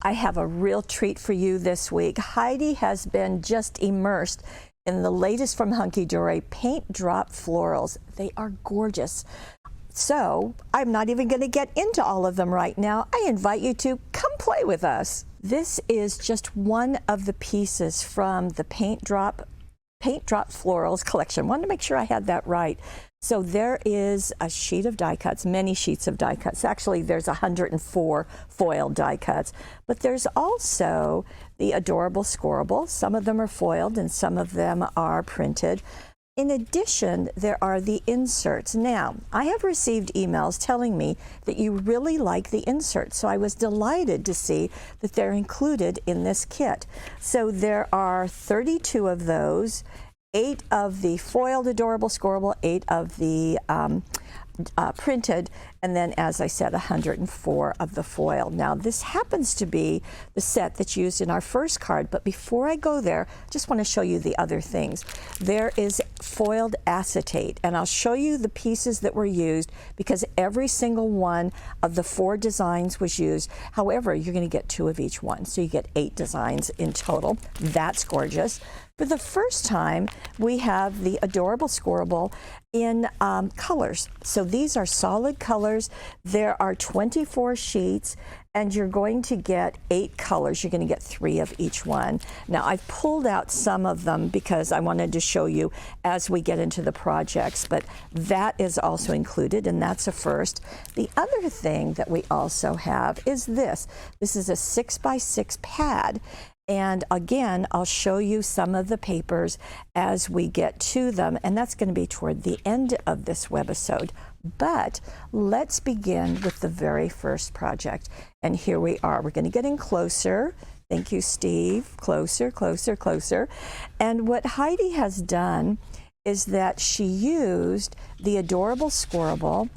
I have a real treat for you this week. Heidi has been just immersed in the latest from Hunkydory, Paintdrop Florals. They are gorgeous. So I'm not even going to get into all of them right now. I invite you to come play with us. This is just one of the pieces from the Paintdrop Florals collection. Wanted to make sure I had that right. So there is a sheet of die cuts, many sheets of die cuts. Actually, there's 104 foiled die cuts, but there's also the adorable scorable. Some of them are foiled and some of them are printed. In addition, there are the inserts. Now, I have received emails telling me that you really like the inserts, so I was delighted to see that they're included in this kit. So there are 32 of those, 8 of the foiled adorable scorable, 8 of the printed, and then, as I said, 104 of the foil. Now, this happens to be the set that's used in our first card, but before I go there, I just want to show you the other things. There is foiled acetate, and I'll show you the pieces that were used because every single one of the 4 designs was used. However, you're going to get 2 of each one, so you get 8 designs in total. That's gorgeous. For the first time, we have the adorable scorable in colors. So these are solid colors. There are 24 sheets, and you're going to get 8 colors. You're going to get 3 of each one. Now, I've pulled out some of them because I wanted to show you as we get into the projects, but that is also included, and that's a first. The other thing that we also have is this. This is a 6x6 pad. And again, I'll show you some of the papers as we get to them, and that's going to be toward the end of this webisode. But let's begin with the very first project. And here we are. We're going to get in closer. Thank you, Steve. Closer, closer, closer. And what Heidi has done is that she used the adorable scorable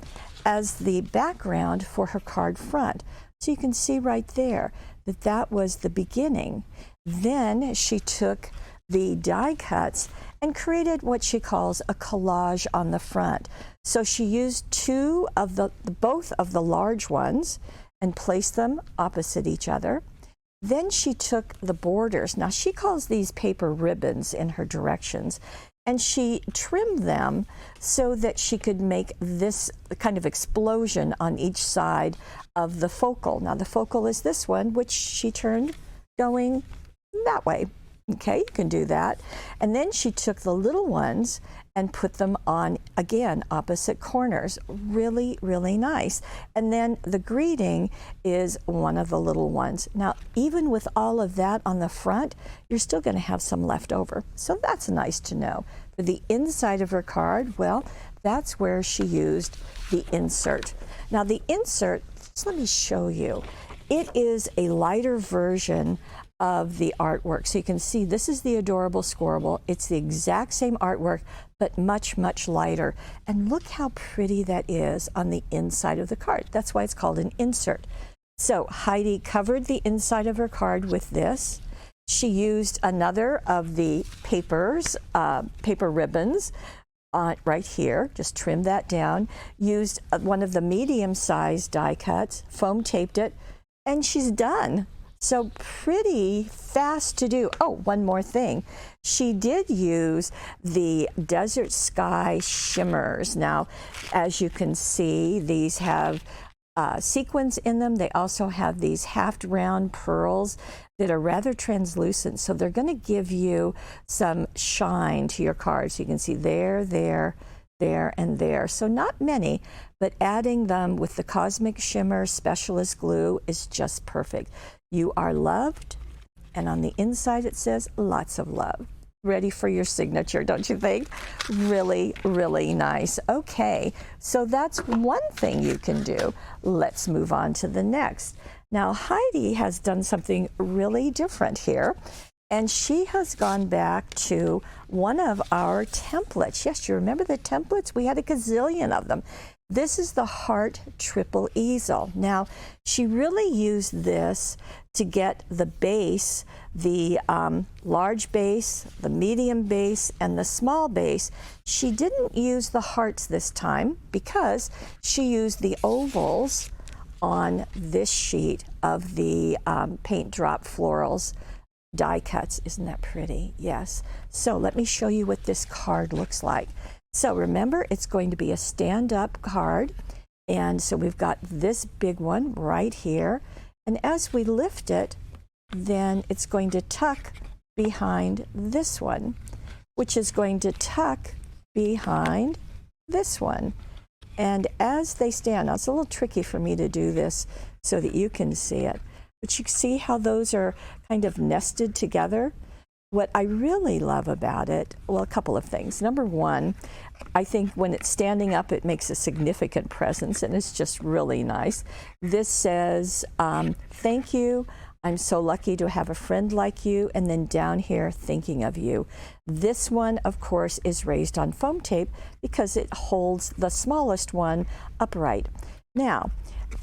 as the background for her card front. So you can see right there that that was the beginning. Then she took the die cuts and created what she calls a collage on the front. So she used both of the large ones and placed them opposite each other. Then she took the borders. Now she calls these paper ribbons in her directions, and she trimmed them so that she could make this kind of explosion on each side of the focal. Now the focal is this one, which she turned going that way. Okay, you can do that. And then she took the little ones and put them on, again, opposite corners. Really, really nice. And then the greeting is one of the little ones. Now, even with all of that on the front, you're still going to have some left over. So that's nice to know. For the inside of her card, well, that's where she used the insert. Now, the insert, just let me show you. It is a lighter version of the artwork. So you can see this is the adorable scorable. It's the exact same artwork, but much, much lighter. And look how pretty that is on the inside of the card. That's why it's called an insert. So Heidi covered the inside of her card with this. She used another of the paper ribbons right here, just trimmed that down, used one of the medium-sized die cuts, foam taped it, and she's done. So pretty fast to do. Oh, one more thing. She did use the Desert Sky Shimmers. Now, as you can see, these have sequins in them. They also have these half-round pearls that are rather translucent. So they're going to give you some shine to your cards. You can see there, there, there, and there. So not many, but adding them with the Cosmic Shimmer Specialist Glue is just perfect. You are loved, and on the inside it says lots of love. Ready for your signature, don't you think? Really, really nice. Okay, so that's one thing you can do. Let's move on to the next. Now, Heidi has done something really different here, and she has gone back to one of our templates. Yes, you remember the templates? We had a gazillion of them. This is the Heart Triple Easel. Now, she really used this to get the base, the large base, the medium base, and the small base. She didn't use the hearts this time because she used the ovals on this sheet of the Paintdrop Florals die cuts. Isn't that pretty? Yes. So let me show you what this card looks like. So remember, it's going to be a stand-up card. And so we've got this big one right here. And as we lift it, then it's going to tuck behind this one, which is going to tuck behind this one. And as they stand, now it's a little tricky for me to do this so that you can see it, but you see how those are kind of nested together. What I really love about it, well, a couple of things. Number one, I think when it's standing up, it makes a significant presence, and it's just really nice. This says, thank you. I'm so lucky to have a friend like you, and then down here, thinking of you. This one, of course, is raised on foam tape because it holds the smallest one upright. Now,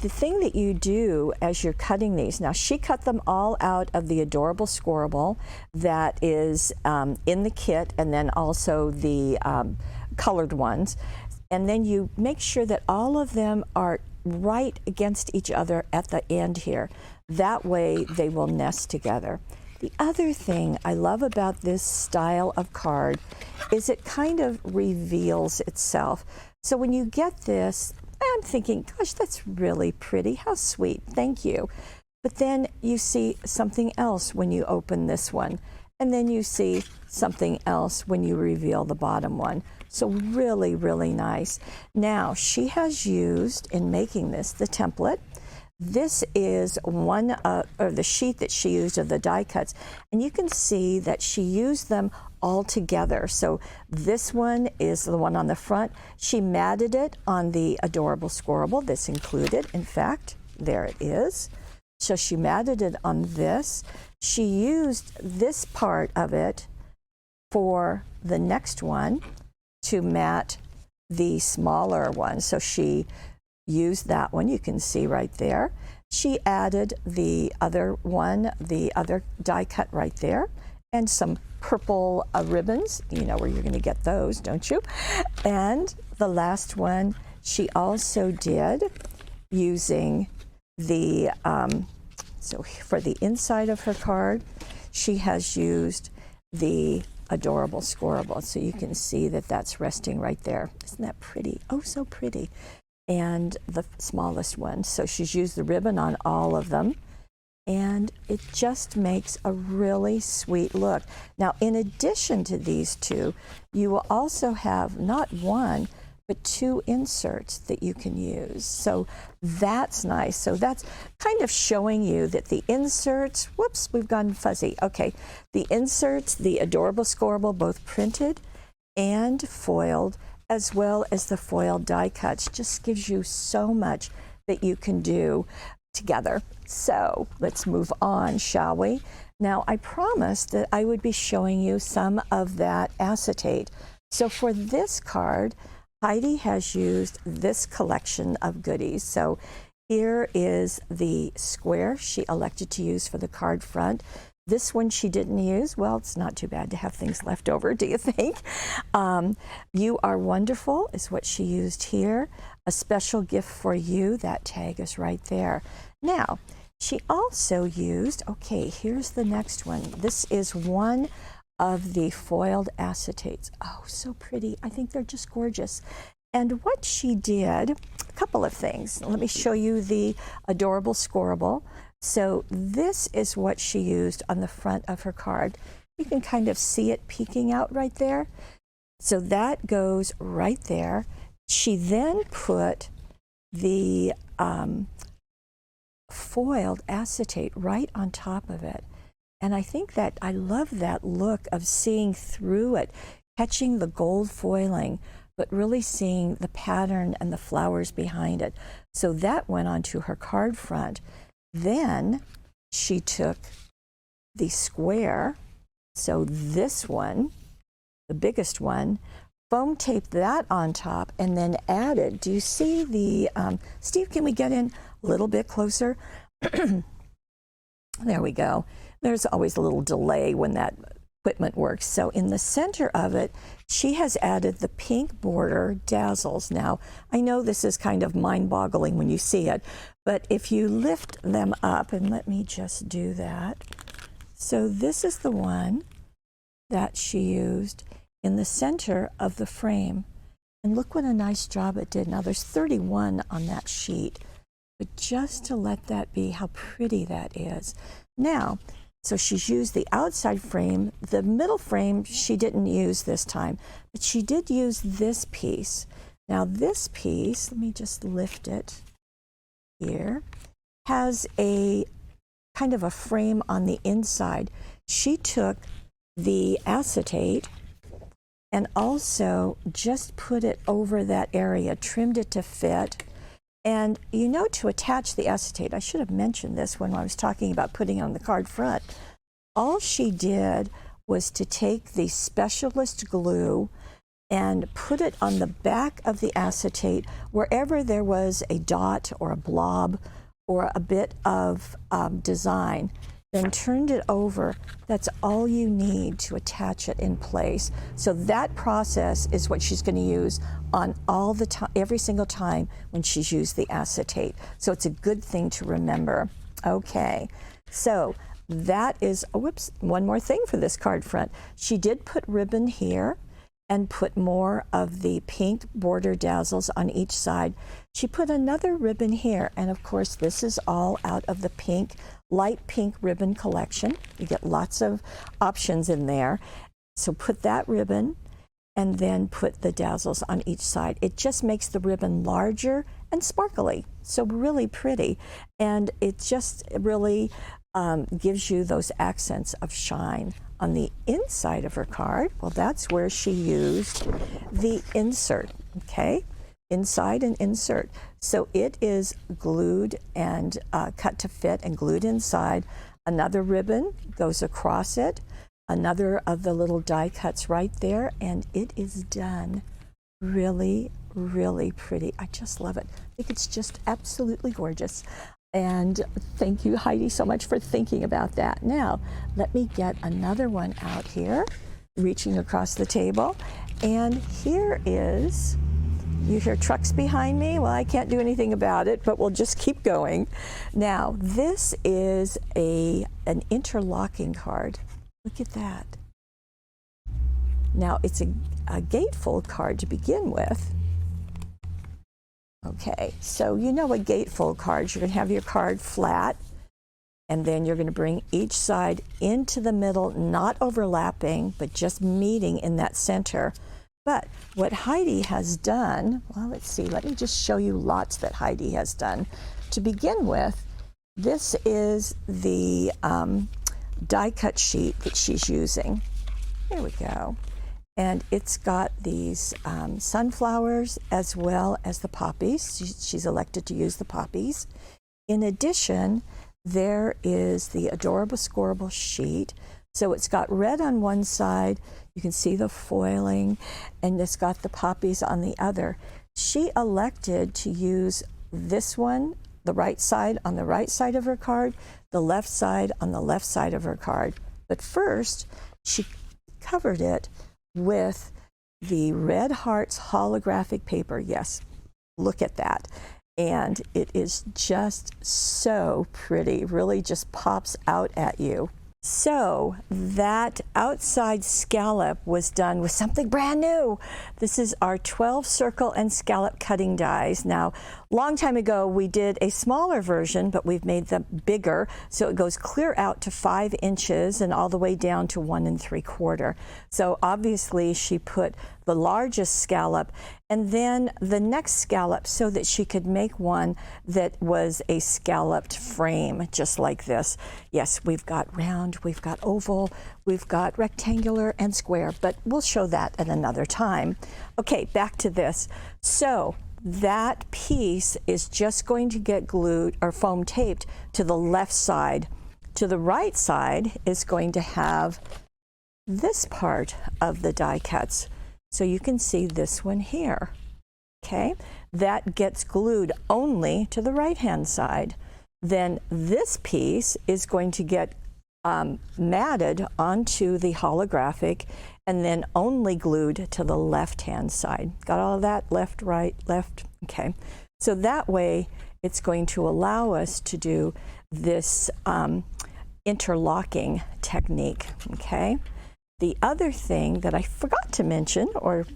the thing that you do as you're cutting these, now she cut them all out of the adorable scorable that is in the kit, and then also the colored ones. And then you make sure that all of them are right against each other at the end here. That way they will nest together. The other thing I love about this style of card is it kind of reveals itself. So when you get this, I'm thinking, gosh, that's really pretty. How sweet. Thank you. But then you see something else when you open this one. And then you see something else when you reveal the bottom one. So really, really nice. Now, she has used, in making this, the template. This is one or the sheet that she used of the die cuts, and you can see that she used them all together. So this one is the one on the front. She matted it on the adorable scorable. This included, in fact, there it is. So she matted it on this. She used this part of it for the next one to mat the smaller one. So she used that one, you can see right there. She added the other one, the other die cut right there, and some purple ribbons. You know where you're going to get those, don't you? And the last one she also did using the, so for the inside of her card, she has used the adorable scorable. So you can see that that's resting right there. Isn't that pretty? Oh, so pretty. And the smallest one. So she's used the ribbon on all of them, and it just makes a really sweet look. Now, in addition to these two, you will also have not one, but two inserts that you can use. So that's nice. So that's kind of showing you that the inserts, whoops, we've gone fuzzy. Okay, the inserts, the adorable scorable, both printed and foiled, as well as the foiled die cuts, just gives you so much that you can do together. So let's move on, shall we? Now, I promised that I would be showing you some of that acetate. So for this card, Heidi has used this collection of goodies. So here is the square she elected to use for the card front. This one she didn't use. Well, it's not too bad to have things left over, do you think? You Are Wonderful is what she used here. A Special Gift for You, that tag is right there. Now, she also used, okay, here's the next one. This is one of the foiled acetates. Oh, so pretty. I think they're just gorgeous. And what she did, a couple of things. Let me show you the adorable scorable. So this is what she used on the front of her card. You can kind of see it peeking out right there. So that goes right there. She then put the foiled acetate right on top of it. And I think that I love that look of seeing through it, catching the gold foiling, but really seeing the pattern and the flowers behind it. So that went onto her card front. Then she took the square, so this one, the biggest one, foam taped that on top and then added, do you see the, Steve, can we get in a little bit closer? There we go. There's always a little delay when that equipment works. So in the center of it, she has added the pink border Dazzles. Now, I know this is kind of mind-boggling when you see it, But if you lift them up, and let me just do that. So this is the one that she used in the center of the frame. And look what a nice job it did. Now there's 31 on that sheet, but just to let that be how pretty that is. Now, so she's used the outside frame. The middle frame she didn't use this time, but she did use this piece. Now this piece, let me just lift it here, has a kind of a frame on the inside. She took the acetate and also just put it over that area, trimmed it to fit. And you know, to attach the acetate, I should have mentioned this when I was talking about putting it on the card front. All she did was to take the specialist glue and put it on the back of the acetate wherever there was a dot or a blob or a bit of design, then turned it over. That's all you need to attach it in place. So that process is what she's going to use on all the time, every single time when she's used the acetate. So it's a good thing to remember. Okay, so that is, oh, whoops, one more thing for this card front. She did put ribbon here and put more of the pink border dazzles on each side. She put another ribbon here, and of course this is all out of the pink, light pink ribbon collection. You get lots of options in there. So put that ribbon and then put the dazzles on each side. It just makes the ribbon larger and sparkly, so really pretty. And it just really gives you those accents of shine. On the inside of her card, well, that's where she used the insert, okay? Inside and insert. So it is glued and cut to fit and glued inside. Another ribbon goes across it, another of the little die cuts right there, and it is done. Really, really pretty. I just love it. I think it's just absolutely gorgeous. And thank you, Heidi, so much for thinking about that. Now, let me get another one out here, reaching across the table. And here is, you hear trucks behind me? Well, I can't do anything about it, but we'll just keep going. Now, this is an interlocking card. Look at that. Now, it's a gatefold card to begin with. Okay, so you know a gatefold card, you're going to have your card flat, and then you're going to bring each side into the middle, not overlapping, but just meeting in that center. But what Heidi has done, well, let's see, let me just show you lots that Heidi has done. To begin with, this is the die cut sheet that she's using. Here we go. And it's got these sunflowers as well as the poppies. She's elected to use the poppies. In addition, there is the Adorable Scorable sheet. So it's got red on one side, you can see the foiling, and it's got the poppies on the other. She elected to use this one, the right side on the right side of her card, the left side on the left side of her card. But first, she covered it with the Red Hearts holographic paper. Yes, look at that. And it is just so pretty, really just pops out at you. So that outside scallop was done with something brand new. This is our 12 circle and scallop cutting dies. Now, long time ago we did a smaller version, but we've made them bigger, so it goes clear out to 5 inches and all the way down to 1 3/4. So obviously she put the largest scallop and then the next scallop so that she could make one that was a scalloped frame, just like this. Yes, we've got round, we've got oval, we've got rectangular and square, but we'll show that at another time. Okay, back to this. So that piece is just going to get glued or foam taped to the left side. To the right side is going to have this part of the die cuts. So you can see this one here, okay? That gets glued only to the right-hand side. Then this piece is going to get matted onto the holographic and then only glued to the left-hand side. Got all of that? Left, right, left? Okay. So that way it's going to allow us to do this interlocking technique, okay? The other thing that I forgot to mention, or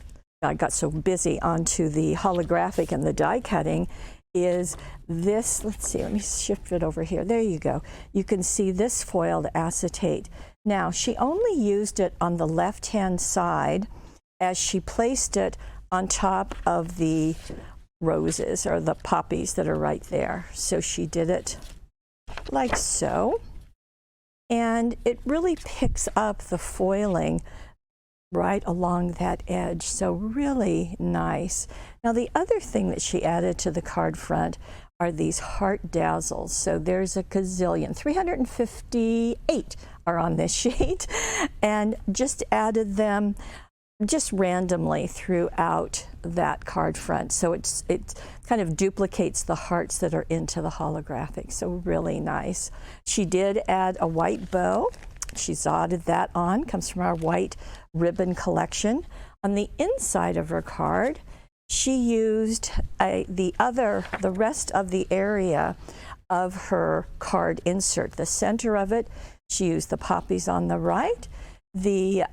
I got so busy onto the holographic and the die cutting, is this. Let's see, let me shift it over here. There you go. You can see this foiled acetate. Now, she only used it on the left-hand side as she placed it on top of the roses or the poppies that are right there. So she did it like so. And it really picks up the foiling right along that edge. So really nice. Now the other thing that she added to the card front are these heart dazzles. So there's a gazillion, 358 are on this sheet, and just added them just randomly throughout that card front. So it kind of duplicates the hearts that are into the holographic. So really nice. She did add a white bow. She dotted that on, comes from our white ribbon collection. On the inside of her card, she used the rest of the area of her card insert. The center of it, she used the poppies on the right, the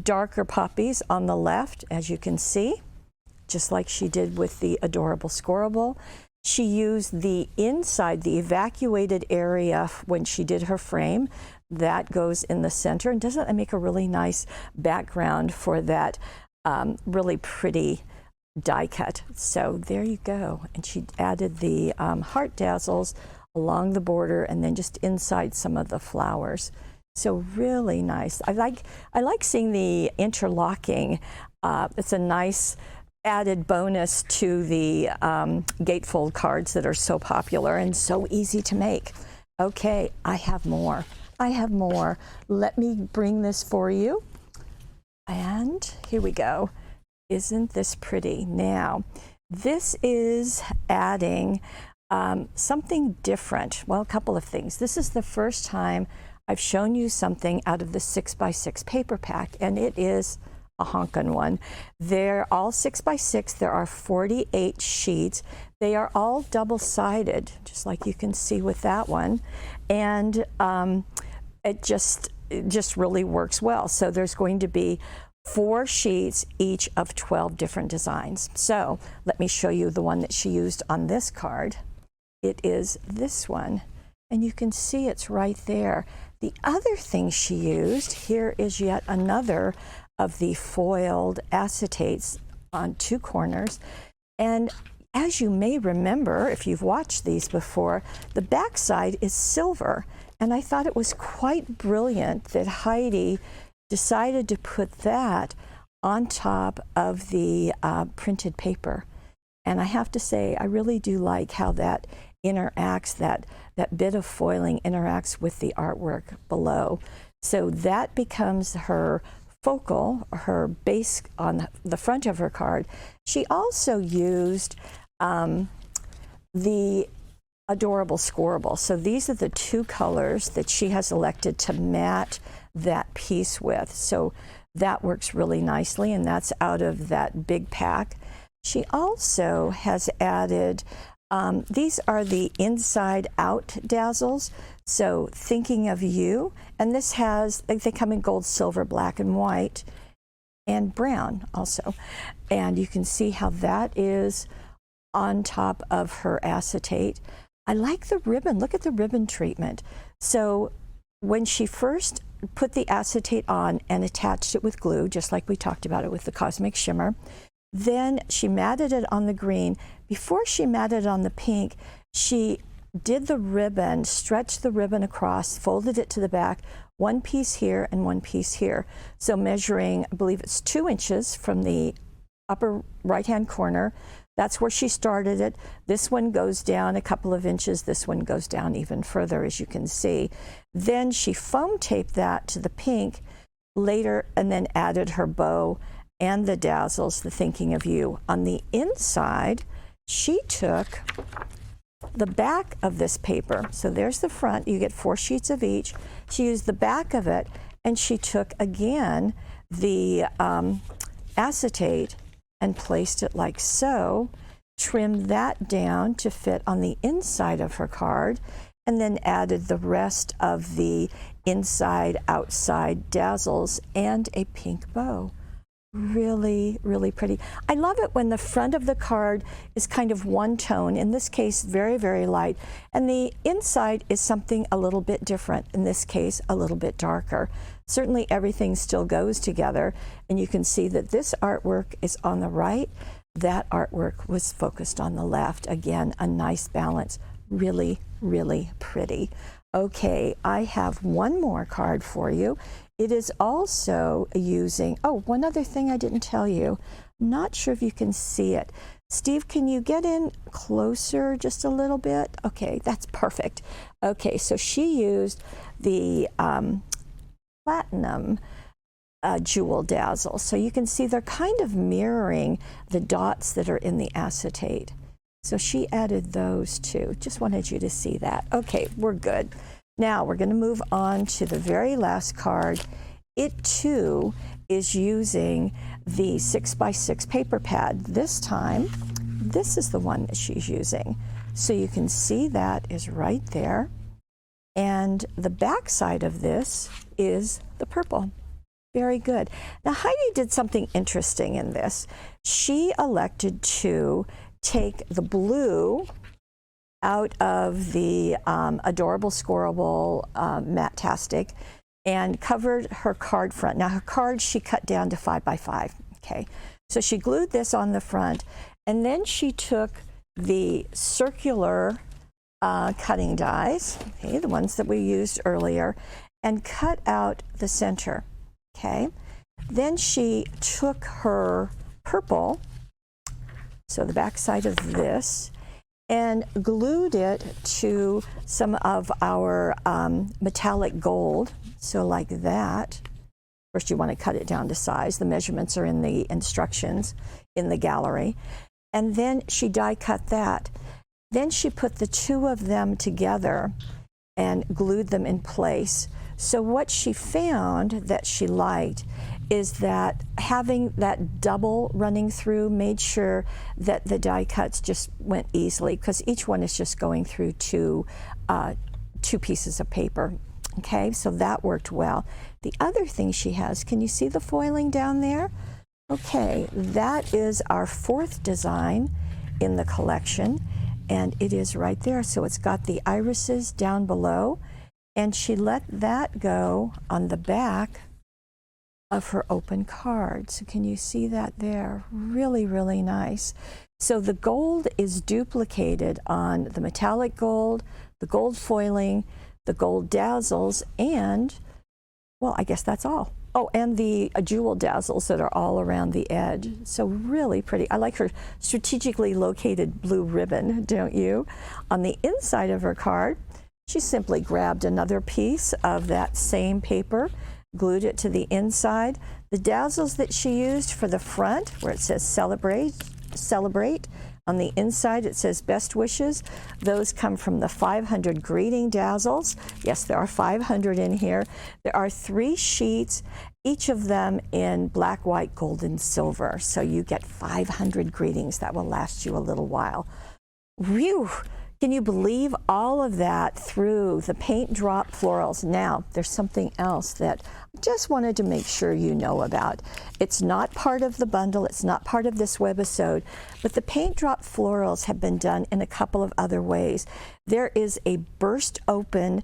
darker poppies on the left, as you can see, just like she did with the adorable scorable. She used the inside, the evacuated area when she did her frame. That goes in the center, and doesn't that make a really nice background for that really pretty die cut? So there you go. And she added the heart dazzles along the border and then just inside some of the flowers. So really nice. I like seeing the interlocking. It's a nice added bonus to the gatefold cards that are so popular and so easy to make. Okay, I have more. Let me bring this for you. And here we go. Isn't this pretty? Now, this is adding something different. Well, a couple of things. This is the first time I've shown you something out of the 6x6 paper pack, and it is a honkin' one. They're all 6x6. There are 48 sheets. They are all double-sided, just like you can see with that one. And it just really works well. So there's going to be 4 sheets, each of 12 different designs. So let me show you the one that she used on this card. It is this one, and you can see it's right there. The other thing she used, here is yet another of the foiled acetates on 2 corners. And as you may remember, if you've watched these before, the backside is silver. And I thought it was quite brilliant that Heidi decided to put that on top of the printed paper. And I have to say, I really do like how that interacts, that bit of foiling interacts with the artwork below. So that becomes her focal, her base on the front of her card. She also used the adorable scorable. So these are the 2 colors that she has elected to matte that piece with. So that works really nicely, and that's out of that big pack. She also has added, these are the inside out dazzles. So thinking of you, and this has, they come in gold, silver, black, and white, and brown also. And you can see how that is on top of her acetate. I like the ribbon. Look at the ribbon treatment. So when she first put the acetate on and attached it with glue, just like we talked about it with the Cosmic Shimmer, then she matted it on the green. Before she matted it on the pink, she did the ribbon, stretched the ribbon across, folded it to the back, 1 piece here and 1 piece here. So measuring, I believe it's 2 inches from the upper right-hand corner. That's where she started it. This one goes down a couple of inches. This one goes down even further, as you can see. Then she foam taped that to the pink later and then added her bow and the dazzles, the thinking of you. On the inside, she took the back of this paper. So there's the front. You get 4 sheets of each. She used the back of it, and she took, again, the acetate and placed it like so trimmed that down to fit on the inside of her card, and then added the rest of the inside outside dazzles and a pink bow. Really, really pretty. I love it when the front of the card is kind of one tone, in this case very, very light, and the inside is something a little bit different, in this case a little bit darker. Certainly everything still goes together, and you can see that this artwork is on the right, that artwork was focused on the left. Again, a nice balance. Really, really pretty. Okay, I have one more card for you. It is also using, oh, one other thing I didn't tell you. I'm not sure if you can see it. Steve, can you get in closer just a little bit? Okay, that's perfect. Okay, so she used the platinum jewel dazzle. So you can see they're kind of mirroring the dots that are in the acetate. So she added those too. Just wanted you to see that. Okay, we're good. Now we're going to move on to the very last card. It too is using the 6x6 paper pad. This time, this is the one that she's using. So you can see that is right there. And the back side of this is the purple. Very good. Now Heidi did something interesting in this. She elected to take the blue out of the adorable scorable Matte-tastic and covered her card front. Now her card she cut down to 5x5. Okay, so she glued this on the front, and then she took the circular cutting dies, okay, the ones that we used earlier, and cut out the center. Okay, then she took her purple, so the back side of this, and glued it to some of our metallic gold, so like that. First you want to cut it down to size. The measurements are in the instructions in the gallery. And then she die cut that. Then she put the two of them together and glued them in place. So what she found that she liked is that having that double running through made sure that the die cuts just went easily, because each one is just going through two pieces of paper. Okay, so that worked well. The other thing she has, can you see the foiling down there? Okay, that is our fourth design in the collection, and it is right there. So it's got the irises down below, and she let that go on the back of her open card. So can you see that there? Really, really nice. So the gold is duplicated on the metallic gold, the gold foiling, the gold dazzles, and, well, I guess that's all. Oh, and the jewel dazzles that are all around the edge. So really pretty. I like her strategically located blue ribbon, don't you? On the inside of her card, she simply grabbed another piece of that same paper, glued it to the inside. The dazzles that she used for the front, where it says celebrate, on the inside it says best wishes. Those come from the 500 greeting dazzles. Yes, there are 500 in here. There are 3 sheets, each of them in black, white, gold, and silver. So you get 500 greetings that will last you a little while. Whew! Can you believe all of that through the Paintdrop Florals? Now, there's something else that I just wanted to make sure you know about. It's not part of the bundle, it's not part of this webisode, but the Paintdrop Florals have been done in a couple of other ways. There is a burst open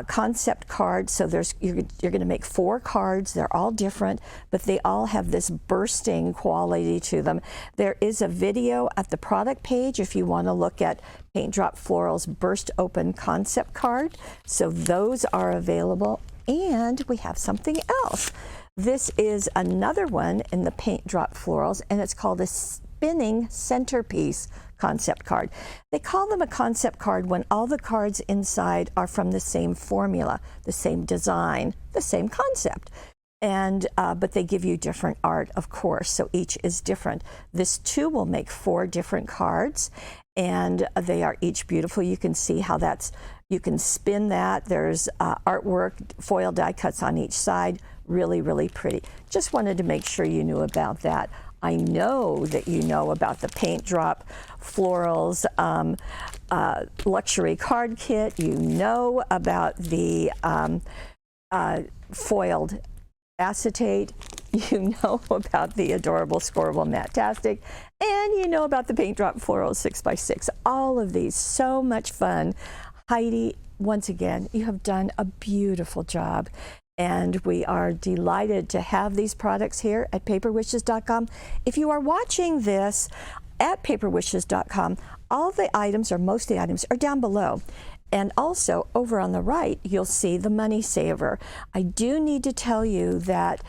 concept card, so you're going to make 4 cards. They're all different, but they all have this bursting quality to them. There is a video at the product page if you want to look at Paintdrop Florals burst open concept card. So those are available. And we have something else. This is another one in the Paintdrop Florals, and it's called a spinning centerpiece concept card. They call them a concept card when all the cards inside are from the same formula, the same design, the same concept. And but they give you different art, of course, so each is different. This too will make 4 different cards, and they are each beautiful. You can see how you can spin that. There's artwork, foil die cuts on each side. Really, really pretty. Just wanted to make sure you knew about that. I know that you know about the Paintdrop Florals luxury card kit. You know about the foiled acetate. You know about the adorable Scorable Matte-tastic, and you know about the Paintdrop Florals 6x6. All of these, so much fun. Heidi, once again, you have done a beautiful job, and we are delighted to have these products here at paperwishes.com. If you are watching this at paperwishes.com, all the items, or most of the items, are down below. And also, over on the right, you'll see the money saver. I do need to tell you that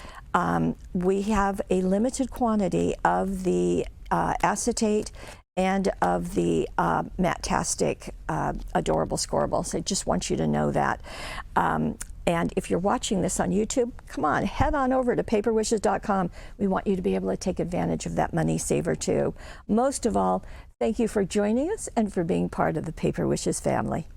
we have a limited quantity of the acetate and of the Matte-tastic adorable Scorable. So I just want you to know that. And if you're watching this on YouTube, come on, head on over to paperwishes.com. We want you to be able to take advantage of that money saver too. Most of all, thank you for joining us and for being part of the Paper Wishes family.